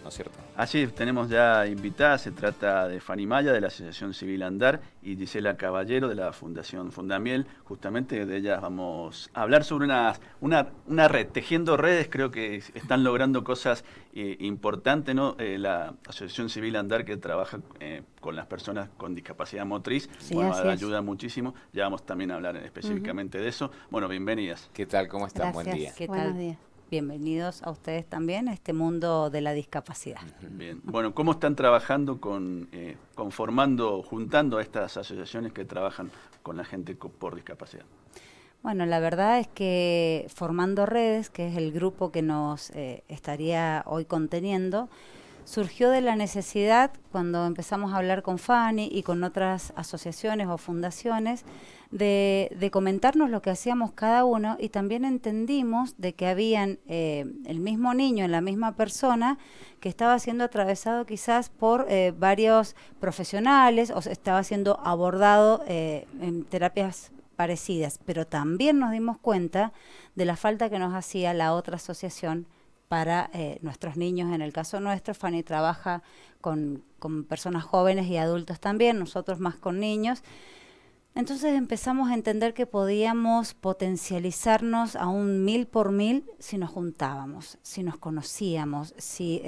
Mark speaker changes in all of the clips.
Speaker 1: ¿no es cierto?
Speaker 2: Así tenemos ya invitadas, se trata de Fanny Maya de la Asociación Civil Andar y Gisela Caballero de la Fundación Fundamiel. Justamente de ellas vamos a hablar sobre una red, tejiendo redes. Creo que están logrando cosas importantes, ¿no? La Asociación Civil Andar, que trabaja con las personas con discapacidad motriz,
Speaker 3: Sí,
Speaker 2: bueno,
Speaker 3: así es.
Speaker 2: ayuda muchísimo. Ya vamos también a hablar específicamente de eso. Bueno, bienvenidas.
Speaker 1: ¿Qué tal? ¿Cómo están? Buen día.
Speaker 3: Gracias.
Speaker 4: ¿Qué
Speaker 3: Buenos
Speaker 4: tal?
Speaker 3: días.
Speaker 4: Bienvenidos a ustedes también a este mundo de la discapacidad.
Speaker 2: Bien. Bueno, ¿cómo están trabajando conformando, juntando a estas asociaciones que trabajan con la gente por discapacidad?
Speaker 4: Bueno, la verdad es que Formando Redes, que es el grupo que nos estaría hoy conteniendo, surgió de la necesidad cuando empezamos a hablar con Fanny y con otras asociaciones o fundaciones de comentarnos lo que hacíamos cada uno, y también entendimos de que habían el mismo niño en la misma persona que estaba siendo atravesado quizás por varios profesionales o estaba siendo abordado en terapias parecidas, pero también nos dimos cuenta de la falta que nos hacía la otra asociación para nuestros niños. En el caso nuestro, Fanny trabaja con personas jóvenes y adultos también, nosotros más con niños. Entonces empezamos a entender que podíamos potencializarnos a un 1000 por 1000 si nos juntábamos, si nos conocíamos, si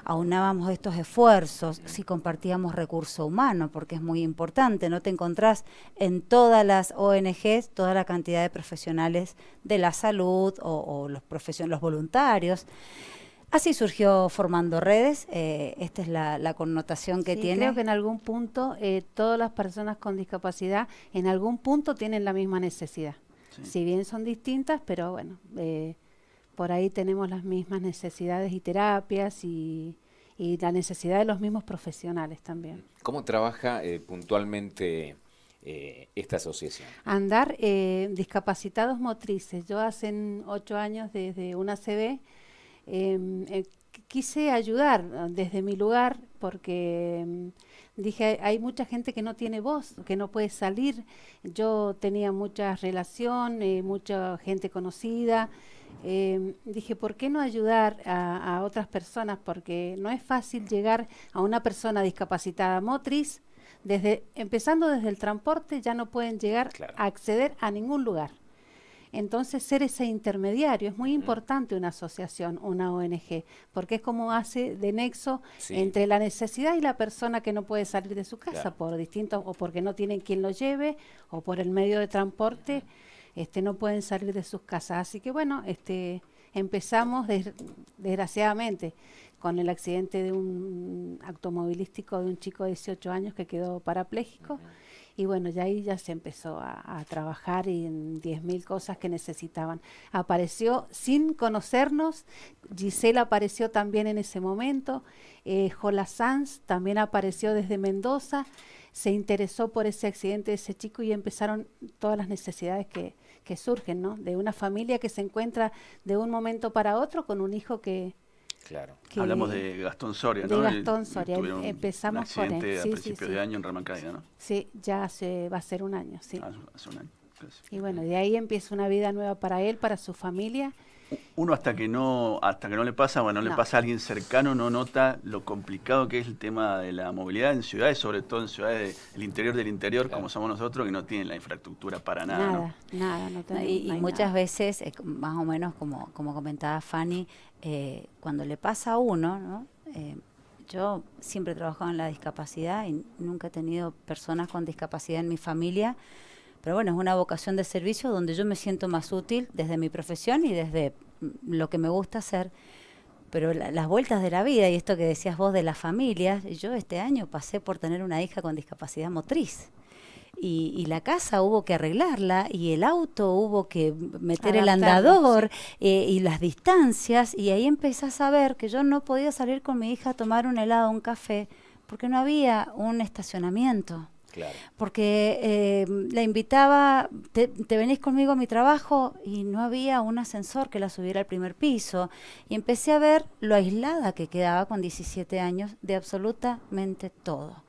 Speaker 4: aunábamos estos esfuerzos, si compartíamos recurso humano, porque es muy importante. No te encontrás en todas las ONGs toda la cantidad de profesionales de la salud o los voluntarios. Así surgió Formando Redes. Esta es la connotación que
Speaker 3: Sí,
Speaker 4: tiene.
Speaker 3: creo que en algún punto todas las personas con discapacidad en algún punto tienen la misma necesidad.
Speaker 2: Sí.
Speaker 3: Si bien son distintas, pero bueno, por ahí tenemos las mismas necesidades y terapias y la necesidad de los mismos profesionales también.
Speaker 1: ¿Cómo trabaja puntualmente esta asociación?
Speaker 3: Andar discapacitados motrices. Yo hace 8 años desde una ACV quise ayudar desde mi lugar porque dije, hay mucha gente que no tiene voz, que no puede salir. Yo tenía mucha relación, mucha gente conocida. Dije, ¿por qué no ayudar a otras personas? Porque no es fácil llegar a una persona discapacitada motriz. Empezando desde el transporte, ya no pueden llegar a acceder a ningún lugar. Entonces, ser ese intermediario es muy importante. Una asociación, una ONG, porque es como hace de nexo entre la necesidad y la persona que no puede salir de su casa por distintos, o porque no tienen quien lo lleve, o por el medio de transporte, no pueden salir de sus casas. Así que bueno, empezamos desgraciadamente con el accidente de un automovilístico de un chico de 18 años que quedó parapléjico. Y bueno, ya ahí ya se empezó a trabajar y en 10.000 cosas que necesitaban. Apareció sin conocernos, Gisela apareció también en ese momento, Jola Sanz también apareció desde Mendoza, se interesó por ese accidente de ese chico y empezaron todas las necesidades que surgen, ¿no? De una familia que se encuentra de un momento para otro con un hijo que
Speaker 2: hablamos de Gastón Soria, ¿no?
Speaker 3: De Gastón Soria, empezamos
Speaker 2: con un
Speaker 3: con él.
Speaker 2: accidente a principios de año en Ramancaida, ¿no?
Speaker 3: Sí, ya va a ser un año, sí.
Speaker 2: Hace un año.
Speaker 3: Y bueno, de ahí empieza una vida nueva para él, para su familia.
Speaker 2: Uno hasta que no le pasa, bueno, no le pasa a alguien cercano, no nota lo complicado que es el tema de la movilidad en ciudades, sobre todo en ciudades del interior, como somos nosotros, que no tienen la infraestructura para nada.
Speaker 3: Nada, no tenemos.
Speaker 4: Y muchas veces, más o menos como comentaba Fanny, cuando le pasa a uno, ¿no? Yo siempre he trabajado en la discapacidad y nunca he tenido personas con discapacidad en mi familia, pero bueno, es una vocación de servicio donde yo me siento más útil desde mi profesión y desde lo que me gusta hacer. Pero las vueltas de la vida y esto que decías vos de las familias, yo este año pasé por tener una hija con discapacidad motriz. Y la casa hubo que arreglarla y el auto hubo que meter el andador, y las distancias, y ahí empezás a ver que yo no podía salir con mi hija a tomar un helado, un café, porque no había un estacionamiento.
Speaker 1: Claro.
Speaker 4: Porque la invitaba, te venís conmigo a mi trabajo, y no había un ascensor que la subiera al primer piso. Y empecé a ver lo aislada que quedaba con 17 años de absolutamente todo.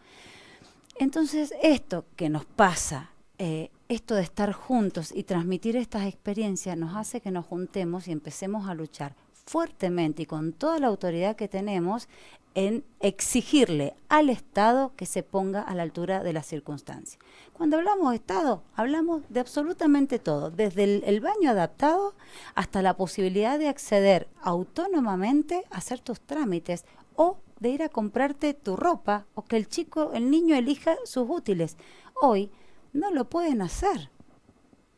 Speaker 4: Entonces, esto que nos pasa, esto de estar juntos y transmitir estas experiencias, nos hace que nos juntemos y empecemos a luchar fuertemente y con toda la autoridad que tenemos en exigirle al Estado que se ponga a la altura de las circunstancias. Cuando hablamos de Estado, hablamos de absolutamente todo, desde el baño adaptado hasta la posibilidad de acceder autónomamente a hacer tus trámites o de ir a comprarte tu ropa o que el niño elija sus útiles. Hoy no lo pueden hacer.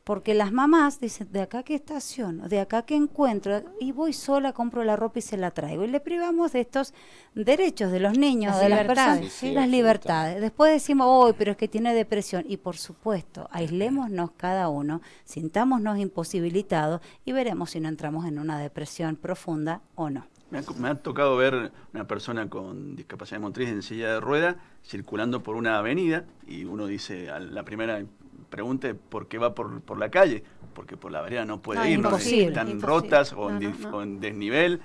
Speaker 4: Porque las mamás dicen, de acá que estaciono, de acá que encuentro, y voy sola, compro la ropa y se la traigo. Y le privamos de estos derechos de los niños,
Speaker 3: Las
Speaker 4: de
Speaker 3: libertades.
Speaker 4: las personas,
Speaker 1: Sí,
Speaker 4: las libertades. Después decimos, pero es que tiene depresión. Y por supuesto, aislémonos cada uno, sintámonos imposibilitados y veremos si no entramos en una depresión profunda o no.
Speaker 2: Me ha tocado ver una persona con discapacidad motriz en silla de rueda circulando por una avenida y uno dice, a la primera pregunta, ¿por qué va por la calle? Porque por la vereda no puede ir,
Speaker 4: imposible,
Speaker 2: están
Speaker 3: imposible.
Speaker 2: rotas o,
Speaker 3: No.
Speaker 2: o en desnivel,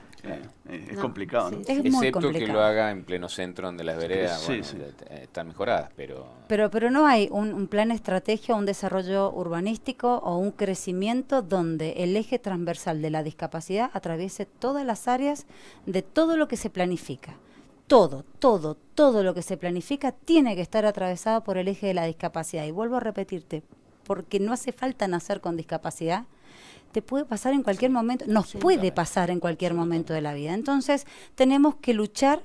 Speaker 2: es
Speaker 3: No,
Speaker 2: complicado, ¿no?
Speaker 3: sí.
Speaker 4: Es muy
Speaker 1: Excepto que
Speaker 4: complicado.
Speaker 1: lo haga en pleno centro donde las veredas
Speaker 2: Sí,
Speaker 1: bueno,
Speaker 2: sí.
Speaker 1: están mejoradas, pero...
Speaker 4: Pero no hay un plan estratégico, un desarrollo urbanístico o un crecimiento donde el eje transversal de la discapacidad atraviese todas las áreas de todo lo que se planifica. Todo lo que se planifica tiene que estar atravesado por el eje de la discapacidad. Y vuelvo a repetirte, porque no hace falta nacer con discapacidad, te puede pasar en cualquier momento, nos puede pasar en cualquier momento de la vida. Entonces, tenemos que luchar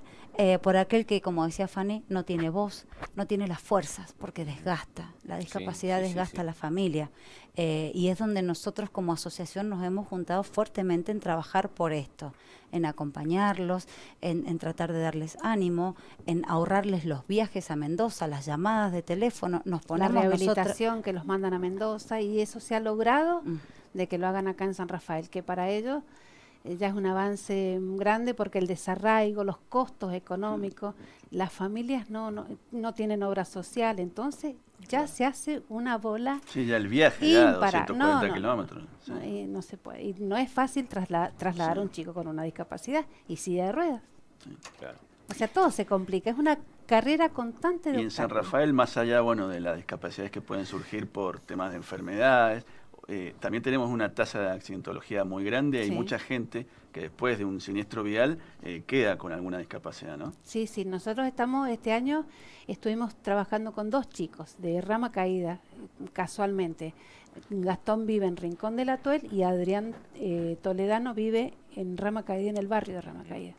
Speaker 4: por aquel que, como decía Fanny, no tiene voz, no tiene las fuerzas, porque desgasta. La discapacidad desgasta a la familia. Y es donde nosotros como asociación nos hemos juntado fuertemente en trabajar por esto, en acompañarlos, en tratar de darles ánimo, en ahorrarles los viajes a Mendoza, las llamadas de teléfono. Nos
Speaker 3: La
Speaker 4: ponemos
Speaker 3: rehabilitación que los mandan a Mendoza, y eso se ha logrado de que lo hagan acá en San Rafael, que para ellos ya es un avance grande, porque el desarraigo, los costos económicos, las familias no tienen obra social, entonces ya se hace una bola.
Speaker 2: Sí, ya el viaje, ya
Speaker 3: Ímpara.
Speaker 2: 240 kilómetros. Sí.
Speaker 3: No se puede, y no es fácil trasladar a un chico con una discapacidad y silla de ruedas.
Speaker 1: Claro.
Speaker 3: O sea, todo se complica, es una carrera constante de
Speaker 2: Y en San
Speaker 3: obstáculos.
Speaker 2: Rafael, más allá de las discapacidades que pueden surgir por temas de enfermedades, también tenemos una tasa de accidentología muy grande. Hay
Speaker 3: Sí.
Speaker 2: mucha gente que después de un siniestro vial queda con alguna discapacidad, ¿no?
Speaker 3: Sí, nosotros este año estuvimos trabajando con 2 chicos de Rama Caída, casualmente. Gastón vive en Rincón de la Tuel y Adrián Toledano vive en Rama Caída, en el barrio de Rama Caída.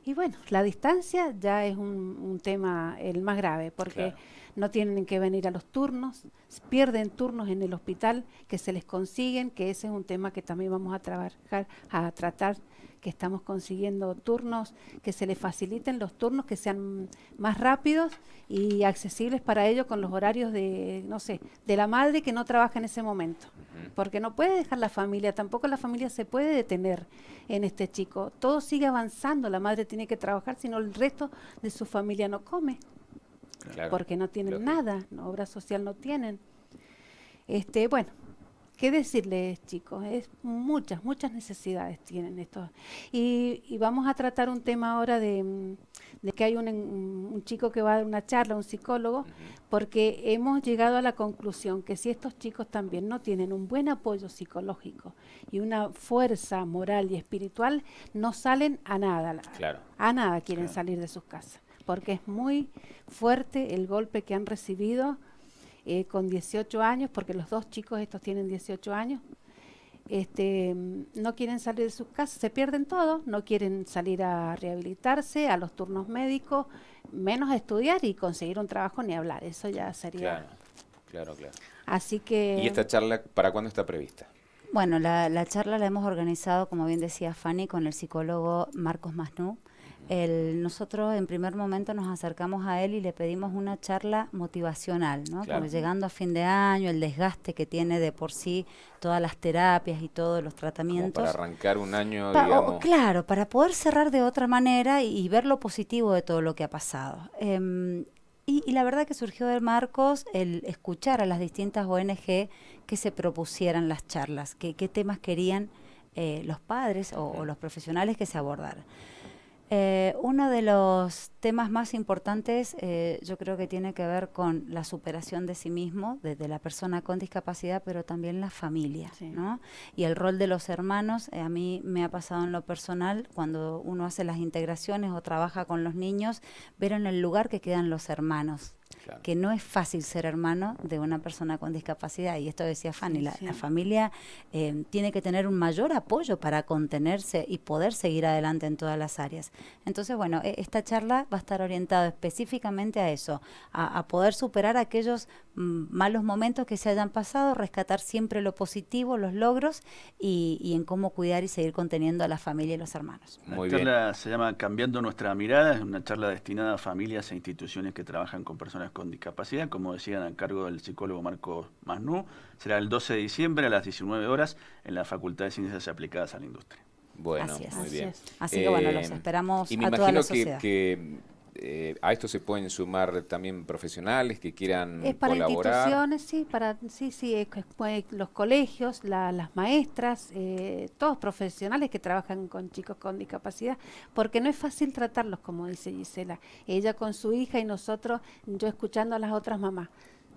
Speaker 3: Y bueno, la distancia ya es un tema el más grave, porque no tienen que venir a los turnos, pierden turnos en el hospital que se les consiguen, que ese es un tema que también vamos a tratar, que estamos consiguiendo turnos, que se les faciliten los turnos, que sean más rápidos y accesibles para ellos con los horarios de la madre que no trabaja en ese momento. Porque no puede dejar la familia, tampoco la familia se puede detener en este chico. Todo sigue avanzando, la madre tiene que trabajar, sino el resto de su familia no come.
Speaker 1: Claro,
Speaker 3: Porque no tienen
Speaker 1: lógico.
Speaker 3: nada, obra social no tienen. Bueno, ¿qué decirles, chicos? Es muchas necesidades tienen estos. Y vamos a tratar un tema ahora de que hay un chico que va a dar una charla, un psicólogo, porque hemos llegado a la conclusión que si estos chicos también no tienen un buen apoyo psicológico y una fuerza moral y espiritual, no salen a nada.
Speaker 1: Claro.
Speaker 3: A nada quieren salir de sus casas, porque es muy fuerte el golpe que han recibido con 18 años, porque los 2 chicos estos tienen 18 años, no quieren salir de sus casas, se pierden todo, no quieren salir a rehabilitarse, a los turnos médicos, menos a estudiar y conseguir un trabajo, ni hablar, eso ya sería.
Speaker 1: Claro.
Speaker 3: Así que...
Speaker 1: ¿Y esta charla para cuándo está prevista?
Speaker 4: Bueno, la charla la hemos organizado, como bien decía Fanny, con el psicólogo Marcos Masnú. Nosotros en primer momento nos acercamos a él y le pedimos una charla motivacional, ¿no?
Speaker 1: Claro.
Speaker 4: Porque llegando a fin de año, el desgaste que tiene de por sí todas las terapias y todos los
Speaker 1: Como
Speaker 4: tratamientos.
Speaker 1: para arrancar un año,
Speaker 4: Pa-
Speaker 1: digamos...
Speaker 4: claro, para poder cerrar de otra manera y ver lo positivo de todo lo que ha pasado. Y la verdad que surgió de Marcos el escuchar a las distintas ONG que se propusieran las charlas, qué temas querían los padres o los profesionales que se abordaran. Uno de los temas más importantes yo creo que tiene que ver con la superación de sí mismo, de la persona con discapacidad, pero también la familia,
Speaker 3: Sí.
Speaker 4: ¿no? Y el rol de los hermanos, a mí me ha pasado en lo personal, cuando uno hace las integraciones o trabaja con los niños, ver en el lugar que quedan los hermanos.
Speaker 1: Claro.
Speaker 4: Que no es fácil ser hermano de una persona con discapacidad, y esto decía Fanny,
Speaker 3: Sí,
Speaker 4: la,
Speaker 3: sí.
Speaker 4: la familia tiene que tener un mayor apoyo para contenerse y poder seguir adelante en todas las áreas. Entonces, bueno, esta charla va a estar orientada específicamente a eso, a poder superar aquellos malos momentos que se hayan pasado, rescatar siempre lo positivo, los logros, y en cómo cuidar y seguir conteniendo a la familia y los hermanos.
Speaker 1: Muy
Speaker 2: La
Speaker 1: bien.
Speaker 2: charla se llama Cambiando nuestra mirada, es una charla destinada a familias e instituciones que trabajan con personas con discapacidad, como decían, a cargo del psicólogo Marcos Masnú. Será el 12 de diciembre a las 19 horas en la Facultad de Ciencias Aplicadas a la Industria.
Speaker 1: Bueno,
Speaker 4: Así es.
Speaker 1: muy
Speaker 3: Así
Speaker 1: bien.
Speaker 3: es.
Speaker 4: Así que bueno, los esperamos
Speaker 1: Y me
Speaker 4: a toda la
Speaker 1: imagino
Speaker 4: sociedad.
Speaker 1: que a esto se pueden sumar también profesionales que quieran
Speaker 3: Es para
Speaker 1: colaborar.
Speaker 3: instituciones, sí, los colegios, las maestras, todos profesionales que trabajan con chicos con discapacidad, porque no es fácil tratarlos, como dice Gisela. Ella con su hija y nosotros, yo escuchando a las otras mamás.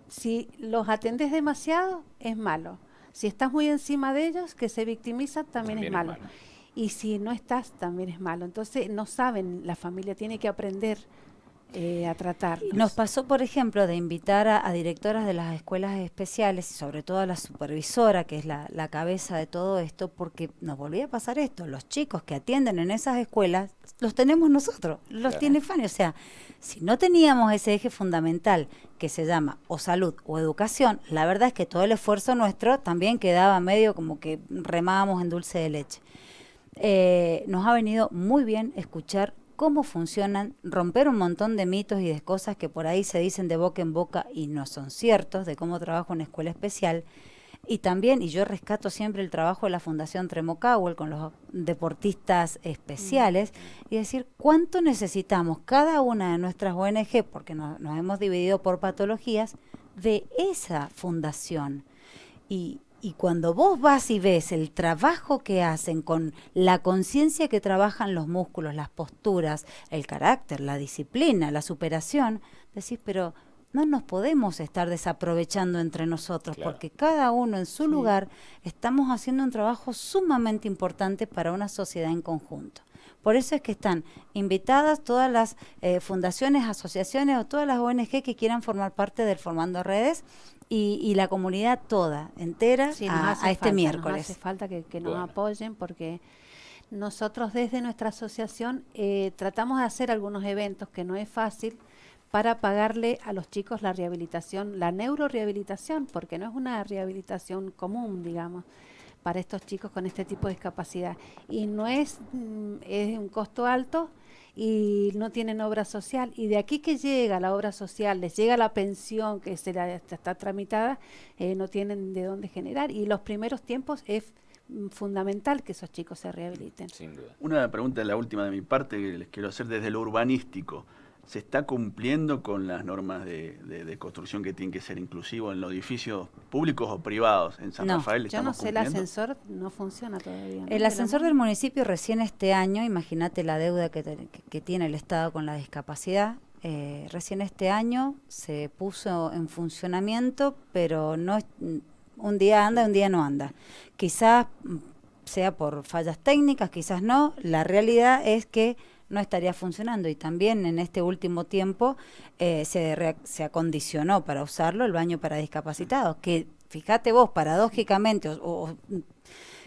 Speaker 3: Si los atendés demasiado, es malo. Si estás muy encima de ellos, que se victimizan, también es malo. Y si no estás, también es malo. Entonces, no saben, la familia tiene que aprender a tratarlos.
Speaker 4: Nos pasó, por ejemplo, de invitar a directoras de las escuelas especiales y sobre todo a la supervisora, que es la cabeza de todo esto, porque nos volvía a pasar esto. Los chicos que atienden en esas escuelas los tenemos nosotros, los
Speaker 1: Claro.
Speaker 4: tiene Fanny. O sea, si no teníamos ese eje fundamental que se llama o salud o educación, la verdad es que todo el esfuerzo nuestro también quedaba medio como que remábamos en dulce de leche. Nos ha venido muy bien escuchar cómo funcionan, romper un montón de mitos y de cosas que por ahí se dicen de boca en boca y no son ciertos, de cómo trabaja una escuela especial. Y también, y yo rescato siempre el trabajo de la Fundación Tremocawel con los deportistas especiales, y decir cuánto necesitamos cada una de nuestras ONG, porque nos hemos dividido por patologías, de esa fundación. Y cuando vos vas y ves el trabajo que hacen con la conciencia que trabajan los músculos, las posturas, el carácter, la disciplina, la superación, decís, pero no nos podemos estar desaprovechando entre nosotros,
Speaker 1: Claro.
Speaker 4: porque cada uno en su lugar estamos haciendo un trabajo sumamente importante para una sociedad en conjunto. Por eso es que están invitadas todas las fundaciones, asociaciones o todas las ONG que quieran formar parte del Formando Redes, y la comunidad toda, entera,
Speaker 3: Sí, nos
Speaker 4: a
Speaker 3: hace
Speaker 4: este
Speaker 3: falta,
Speaker 4: miércoles.
Speaker 3: Nos hace falta que nos
Speaker 1: Bueno.
Speaker 3: apoyen, porque nosotros desde nuestra asociación tratamos de hacer algunos eventos que no es fácil para pagarle a los chicos la rehabilitación, la neurorehabilitación, porque no es una rehabilitación común, digamos, para estos chicos con este tipo de discapacidad. Y no es un costo alto y no tienen obra social. Y de aquí que llega la obra social, les llega la pensión que está tramitada, no tienen de dónde generar. Y los primeros tiempos es fundamental que esos chicos se rehabiliten.
Speaker 1: Sin duda.
Speaker 2: Una pregunta, la última de mi parte, que les quiero hacer desde lo urbanístico. ¿Se está cumpliendo con las normas de construcción que tienen que ser inclusivos en los edificios públicos o privados? En San
Speaker 4: No,
Speaker 2: Rafael
Speaker 3: Yo no
Speaker 2: estamos
Speaker 3: sé, el
Speaker 2: cumpliendo.
Speaker 3: ascensor no funciona todavía, ¿no?
Speaker 4: El ascensor del municipio recién este año, imagínate la deuda que tiene el Estado con la discapacidad, recién este año se puso en funcionamiento, pero no es, un día anda, un día no anda. Quizás sea por fallas técnicas, quizás no. La realidad es que no estaría funcionando, y también en este último tiempo se acondicionó para usarlo el baño para discapacitados, que fíjate vos, paradójicamente, o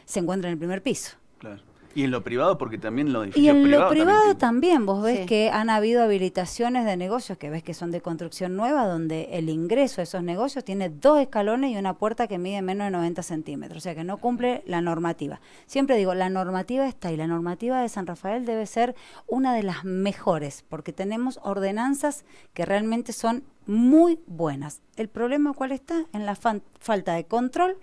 Speaker 4: se encuentra en el primer piso.
Speaker 2: Claro. Y en lo privado, porque también los
Speaker 4: Y
Speaker 2: edificios
Speaker 4: en lo
Speaker 2: privados
Speaker 4: privado
Speaker 2: tienen-
Speaker 4: también, vos ves
Speaker 3: Sí.
Speaker 4: que han habido habilitaciones de negocios que ves que son de construcción nueva, donde el ingreso a esos negocios tiene 2 escalones y una puerta que mide menos de 90 centímetros, o sea que no cumple la normativa. Siempre digo, la normativa está, y la normativa de San Rafael debe ser una de las mejores, porque tenemos ordenanzas que realmente son muy buenas. El problema, ¿cuál está? En la falta de control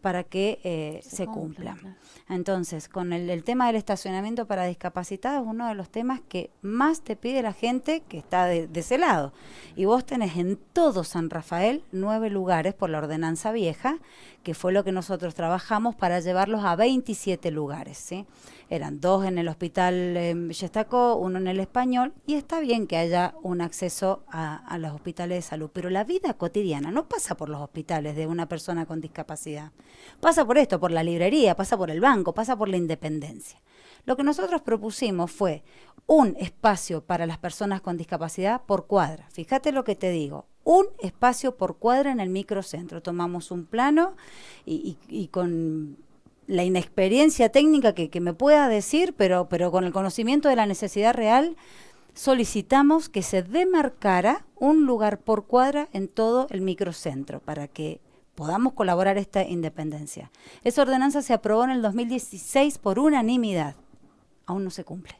Speaker 4: para que se cumplan.
Speaker 3: Claro.
Speaker 4: Entonces, con el tema del estacionamiento para discapacitados es uno de los temas que más te pide la gente que está de ese lado. Y vos tenés en todo San Rafael 9 lugares por la ordenanza vieja, que fue lo que nosotros trabajamos para llevarlos a 27 lugares, ¿sí? Eran 2 en el hospital Yestacó, 1 en el Español, y está bien que haya un acceso a los hospitales de salud, pero la vida cotidiana no pasa por los hospitales de una persona con discapacidad. Pasa por esto, por la librería, pasa por el banco, pasa por la Independencia. Lo que nosotros propusimos fue un espacio para las personas con discapacidad por cuadra. Fíjate lo que te digo, un espacio por cuadra en el microcentro. Tomamos un plano y con la inexperiencia técnica que me pueda decir, pero con el conocimiento de la necesidad real, solicitamos que se demarcara un lugar por cuadra en todo el microcentro para que podamos colaborar esta independencia. Esa ordenanza se aprobó en el 2016 por unanimidad. Aún no se cumple.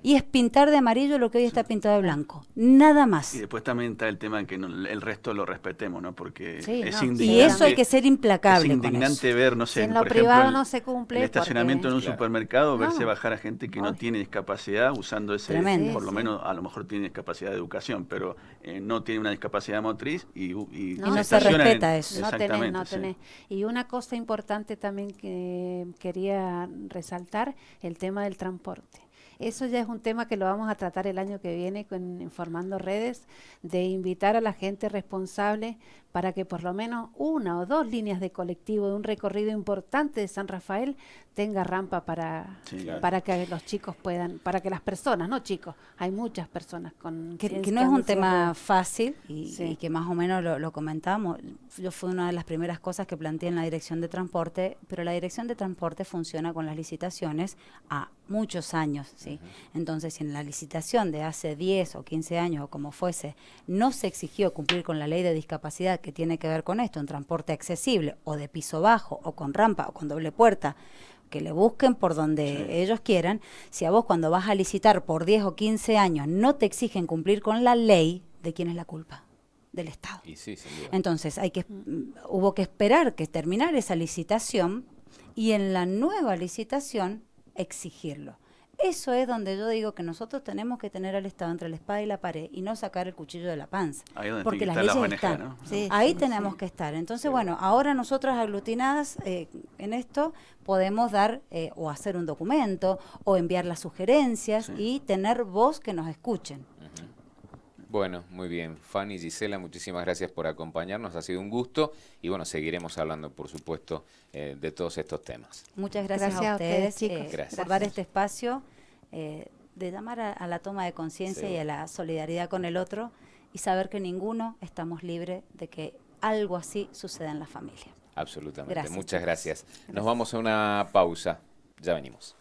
Speaker 4: Y es pintar de amarillo lo que hoy está pintado de blanco. Nada más.
Speaker 2: Y después también está el tema de que el resto lo respetemos, ¿no? Porque
Speaker 3: Sí,
Speaker 2: es
Speaker 3: no.
Speaker 2: indignante.
Speaker 4: Y eso hay que ser implacable
Speaker 2: Es
Speaker 4: con
Speaker 2: indignante
Speaker 4: eso.
Speaker 2: ver, no
Speaker 3: Si
Speaker 2: sé,
Speaker 3: en lo
Speaker 2: por
Speaker 3: privado
Speaker 2: ejemplo,
Speaker 3: no se cumple,
Speaker 2: el estacionamiento en un
Speaker 1: Claro.
Speaker 2: supermercado, verse
Speaker 3: No.
Speaker 2: bajar a gente que no
Speaker 3: Obvio.
Speaker 2: tiene discapacidad usando ese,
Speaker 4: Tremendo.
Speaker 2: por lo
Speaker 3: Sí,
Speaker 2: menos a lo mejor tiene discapacidad de educación, pero no tiene una discapacidad motriz y
Speaker 3: No.
Speaker 4: Y no se
Speaker 2: estacionan
Speaker 4: respeta eso.
Speaker 3: No
Speaker 2: Exactamente,
Speaker 3: no
Speaker 2: sí.
Speaker 3: tenés. Y una cosa importante también que quería resaltar, el tema del transporte. Eso ya es un tema que lo vamos a tratar el año que viene con Informando Redes, de invitar a la gente responsable para que por lo menos 1 o 2 líneas de colectivo de un recorrido importante de San Rafael tenga rampa
Speaker 2: Sí, claro.
Speaker 3: para que los chicos puedan, para que las personas, no chicos, hay muchas personas con
Speaker 4: Que
Speaker 3: ciencia
Speaker 4: no es un
Speaker 3: de
Speaker 4: tema
Speaker 3: cierre.
Speaker 4: fácil
Speaker 3: Sí.
Speaker 4: y que más o menos lo comentamos. Yo fue una de las primeras cosas que planteé en la Dirección de Transporte, pero la Dirección de Transporte funciona con las licitaciones a muchos años, ¿sí? Entonces, si en la licitación de hace 10 o 15 años o como fuese, no se exigió cumplir con la ley de discapacidad que tiene que ver con esto, un transporte accesible o de piso bajo o con rampa o con doble puerta, que le busquen por donde ellos quieran. Si a vos cuando vas a licitar por 10 o 15 años no te exigen cumplir con la ley, ¿de quién es la culpa? Del Estado.
Speaker 1: Y sí, sin duda.
Speaker 4: Entonces hubo que esperar que terminara esa licitación y en la nueva licitación exigirlo. Eso es donde yo digo que nosotros tenemos que tener al Estado entre la espada y la pared y no sacar el cuchillo de la panza.
Speaker 2: Ahí es donde
Speaker 4: Porque
Speaker 2: tiene
Speaker 4: las
Speaker 2: que estar
Speaker 4: leyes
Speaker 2: la ONG,
Speaker 4: están.
Speaker 2: ¿no?
Speaker 3: Sí,
Speaker 4: Ahí
Speaker 3: sí,
Speaker 4: tenemos
Speaker 3: sí.
Speaker 4: que estar. Entonces, bueno, ahora nosotras aglutinadas en esto podemos dar o hacer un documento o enviar las sugerencias
Speaker 2: Sí.
Speaker 4: y tener voz que nos escuchen.
Speaker 1: Bueno, muy bien. Fanny, Gisela, muchísimas gracias por acompañarnos. Ha sido un gusto y bueno, seguiremos hablando, por supuesto, de todos estos temas.
Speaker 4: Muchas gracias,
Speaker 3: Gracias
Speaker 4: a
Speaker 3: a ustedes,
Speaker 4: ustedes,
Speaker 3: chicos.
Speaker 1: Gracias.
Speaker 4: por dar este espacio de llamar a la toma de conciencia y a la solidaridad con el otro y saber que ninguno estamos libres de que algo así suceda en la familia.
Speaker 1: Absolutamente.
Speaker 4: Gracias,
Speaker 1: Muchas
Speaker 4: chicos.
Speaker 1: gracias. Nos vamos a una pausa. Ya venimos.